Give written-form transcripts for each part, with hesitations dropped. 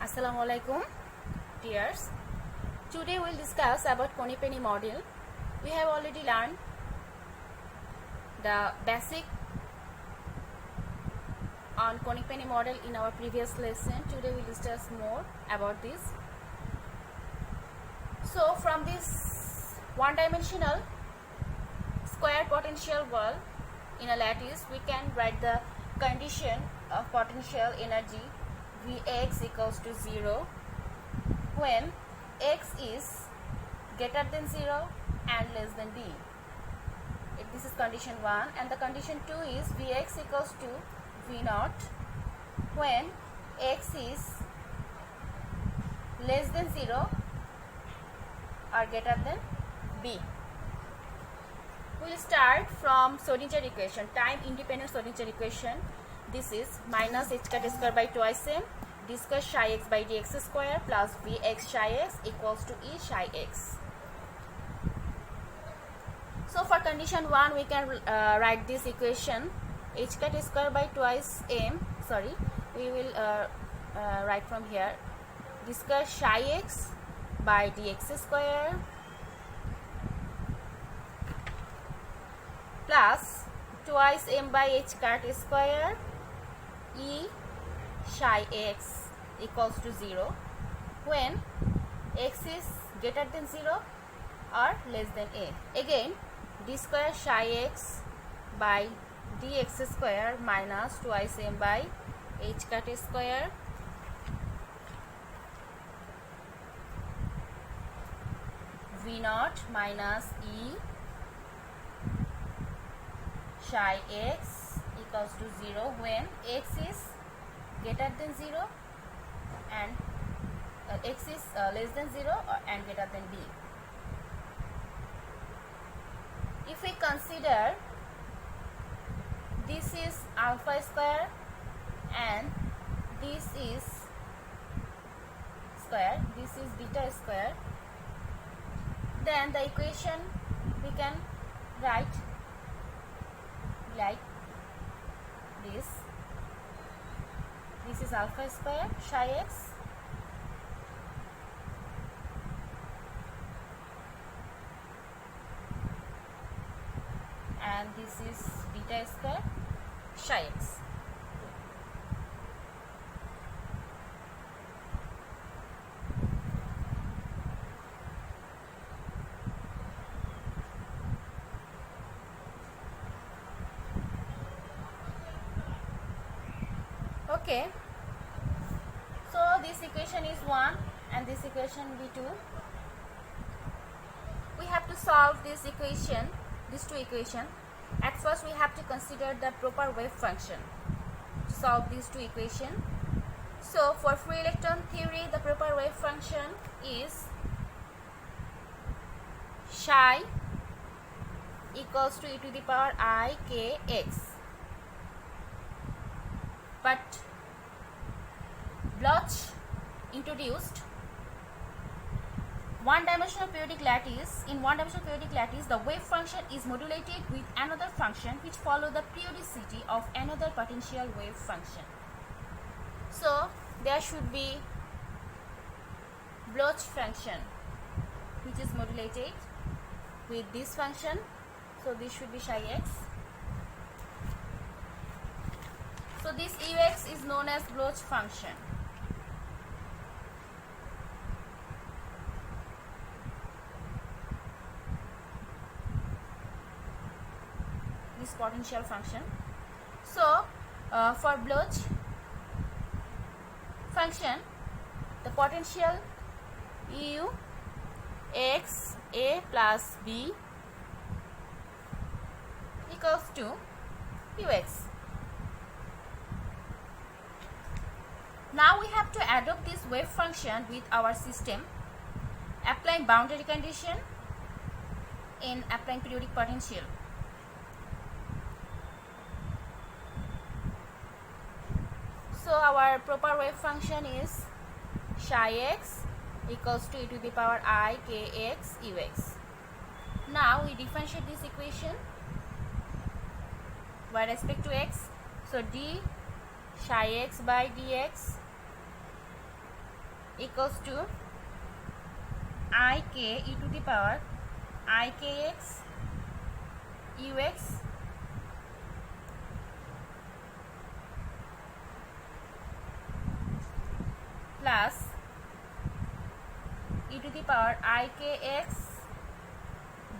Assalamualaikum, dears. Today we'll discuss about Konepeni model. We have already learned the basic on Konepeni model in our previous lesson. Today we'll discuss more about this. So from this one-dimensional square potential wall in a lattice, we can write the condition of potential energy Vx equals to 0 when x is greater than 0 and less than d. This is condition 1, and the condition 2 is Vx equals to V0 when x is less than 0 or greater than b. We will start from Schrodinger equation, time independent Schrodinger equation. This is minus h cut square by twice m d square psi x by dx square plus vx psi x equals to e psi x. So for condition 1 we can write this equation h cut square by twice m, we will write from here d square psi x by dx square plus twice m by h cut square e psi x equals to 0 when x is greater than 0 or less than a. Again, d square psi x by dx square minus twice m by h cut square v0 minus e psi x equals to 0 when x is greater than 0 and x is less than 0 and greater than b. If we consider this is alpha square and this is square, this is beta square, then the equation we can write like this. This is alpha square psi x and this is beta square psi x. Okay, so this equation is 1 and this equation B2. We have to solve this equation, these two equations. At first we have to consider the proper wave function to solve these two equations. So for free electron theory, the proper wave function is psi equals to e to the power I k x. But Bloch introduced one-dimensional periodic lattice. In one-dimensional periodic lattice, the wave function is modulated with another function which follow the periodicity of another potential wave function. So there should be Bloch function which is modulated with this function. So this should be psi x. So this ux is known as Bloch function. This potential function. So for Bloch function, the potential u x a plus b equals to ux. Now we have to adopt this wave function with our system, applying boundary condition in applying periodic potential. So our proper wave function is psi x equals to e to the power I k x ux. Now we differentiate this equation with respect to x. So d psi x by dx equals to I k e to the power I k x u x plus e to the power I k x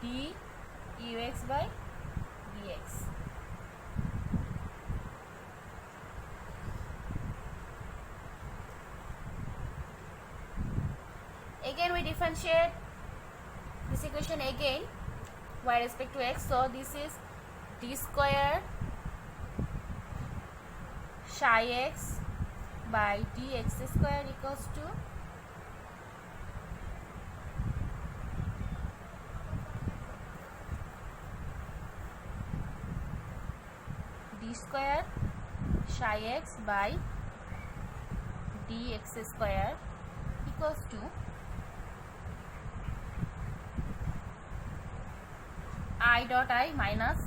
d u x by dx. Again we differentiate this equation again y respect to x. So this is d square psi x by dx square equals to d square psi x by dx square equals to I dot I minus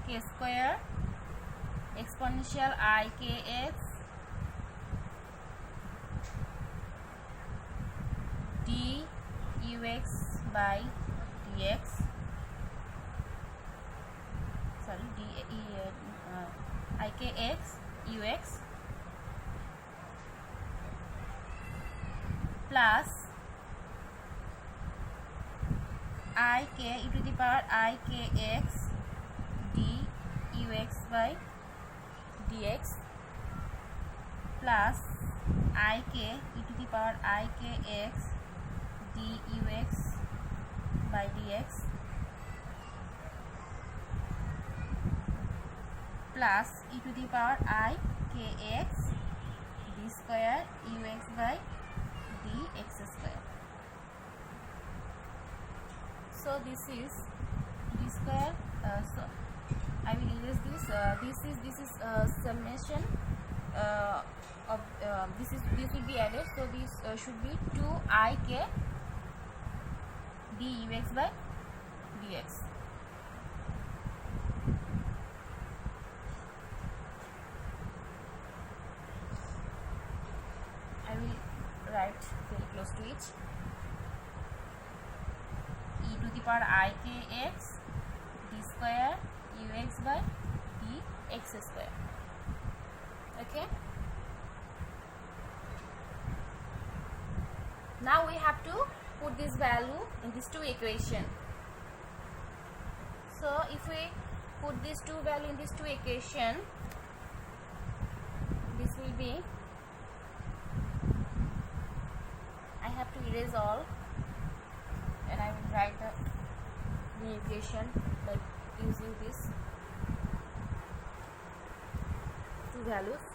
k square exponential I k x d u x by dx, sorry, I k x u x plus I k e to the power I k x d u x by dx plus I k e to the power I k x d u x by dx plus e to the power I k x d square u x by dx square. So this is d square. So I will erase this. This is summation of this will be added. So this should be 2ik dux by dx. I will write very close to it. E to the power I k x d square ux by dx square. Okay. Now we have to put this value in these two equations. So if we put these two value in these two equations, this will be, I have to erase all and I will write the equation by using these two values.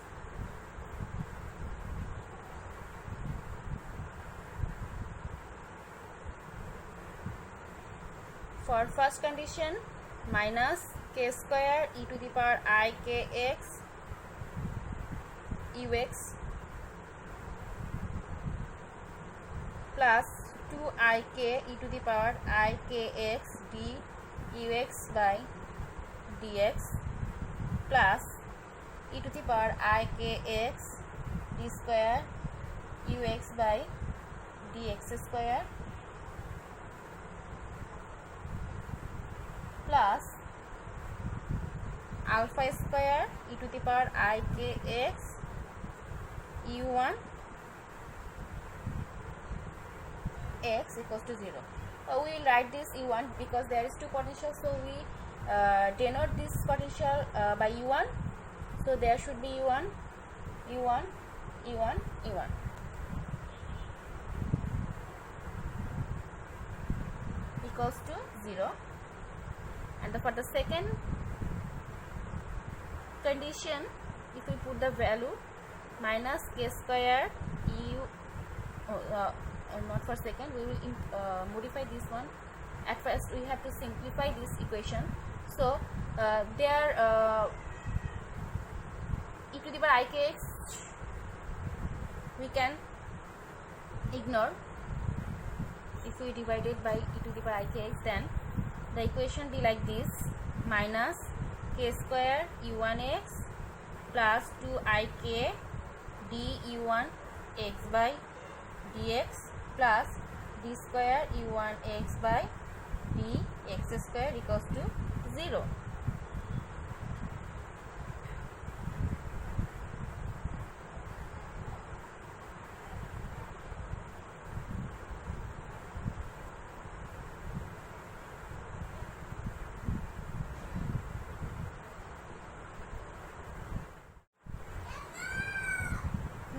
For first condition, minus k square e to the power I k x ux plus 2ik e to the power I k x d ux by dx plus e to the power I k x d square ux by dx square plus alpha square e to the power I k x u1 x equals to 0. We will write this u1 because there is two potentials, so we denote this potential by u1. So there should be u1, u1, u1, u1. Equals to 0. And for the second condition, if we put the value minus k square u, not for second, we will modify this one. At first we have to simplify this equation. So there e to the power ikx we can ignore. If we divide it by e to the power ikx, then the equation be like this: minus k square u1x plus 2ik d u1 x by dx plus d square u1 x by dx square equals to 0.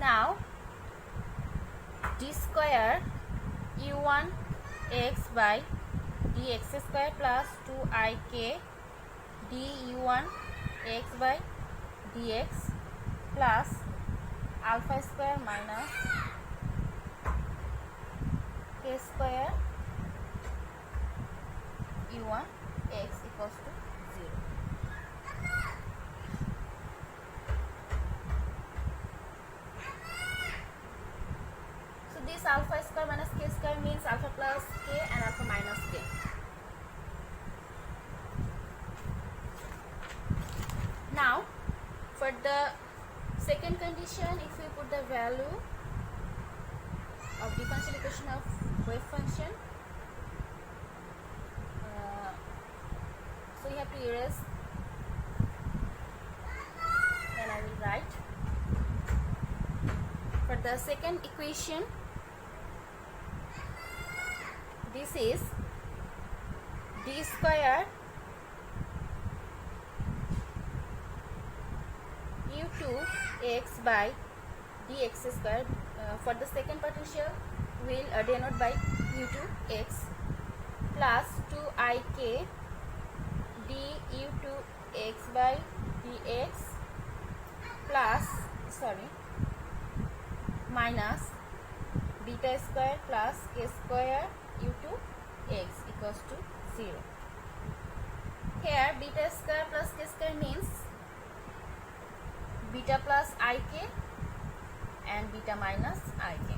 Now d square u1 x by dx square plus 2ik du1 x by dx plus alpha square minus k square u1 x equals to 0. So this alpha square minus k square means alpha plus k and alpha minus k. Now for the second condition, if we put the value of differential equation of wave function, so you have to erase, then I will write. For the second equation, this is d square u2 x by dx square. For the second potential, we will denote by u2 x plus 2ik du2 x by dx plus minus beta square plus k square u2 x equals to 0. Here beta square plus k square means beta plus ik and beta minus ik.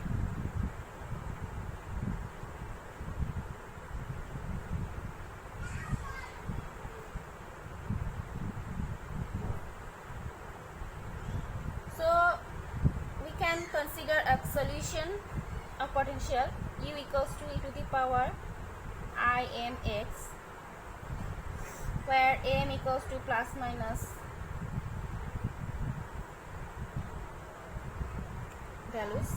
So we can consider a solution of potential u equals to e to the power I m x, where m equals to plus minus values.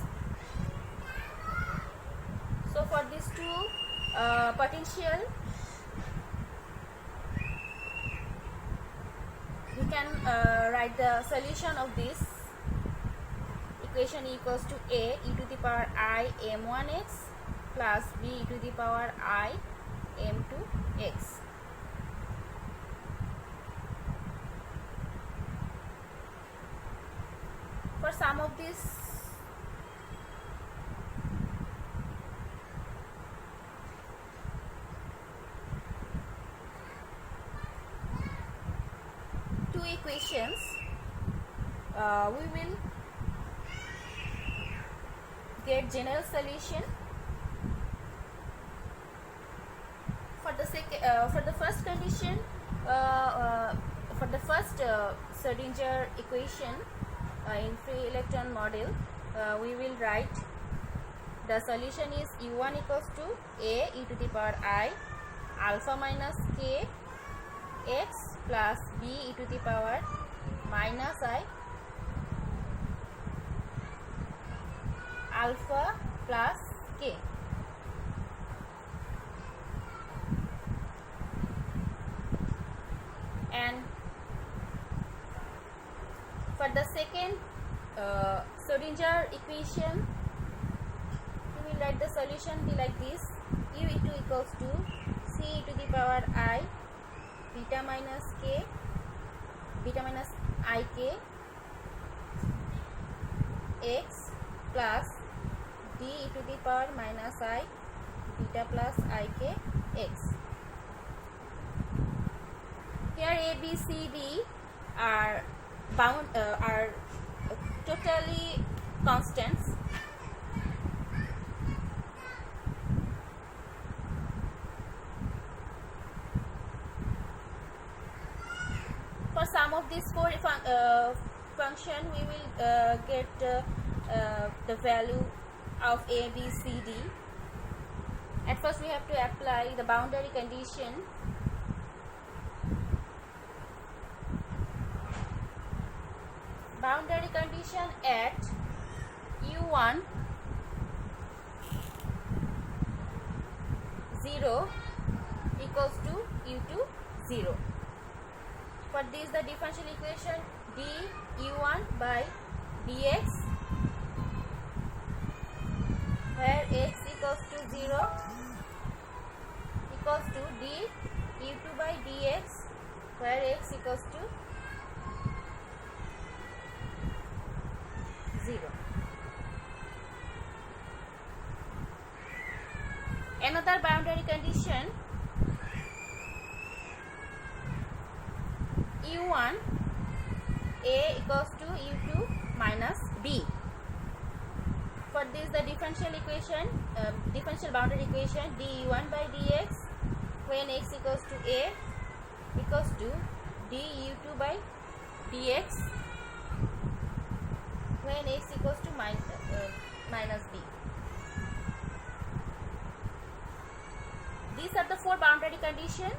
So for these two potential, we can write the solution of this equation equals to a e to the power I m1x plus b e to the power I m2x. For some of these two equations, we will get general solution. For the first condition, for the first Schrödinger equation in free electron model, we will write the solution is u1 equals to a e to the power I alpha minus k x plus b e to the power minus I alpha plus k. And for the second Schrödinger equation, we will write the solution be like this: u2 equals to c e to the power I beta minus ik x plus d e to the power minus I beta plus ik x. Here a, b, c, d are totally constants. For some of these four function, we will get the value of A, B, C, D. At first we have to apply the boundary condition. Boundary condition at U1 0 equals to U2 0. For this the differential equation du1 by dx, where x equals to 0 equals to du2 by dx, where x equals to 0. Another boundary condition, u1 a equals to u2 minus b. For this the differential equation, differential boundary equation du1 by dx, when x equals to a equals to du2 by dx, when x equals to minus b. These are the four boundary conditions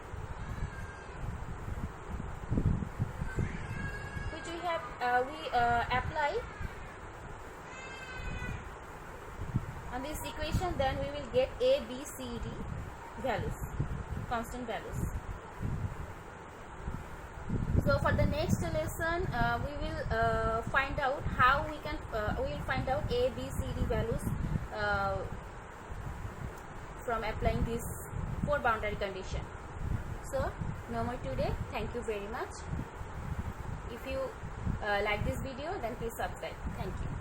which we have apply on this equation. Then we will get A, B, C, D values, constant values. So for the next lesson, we will find out how we will find out A, B, C, D values from applying these four boundary condition. So no more today. Thank you very much. If you like this video, then please subscribe. Thank you.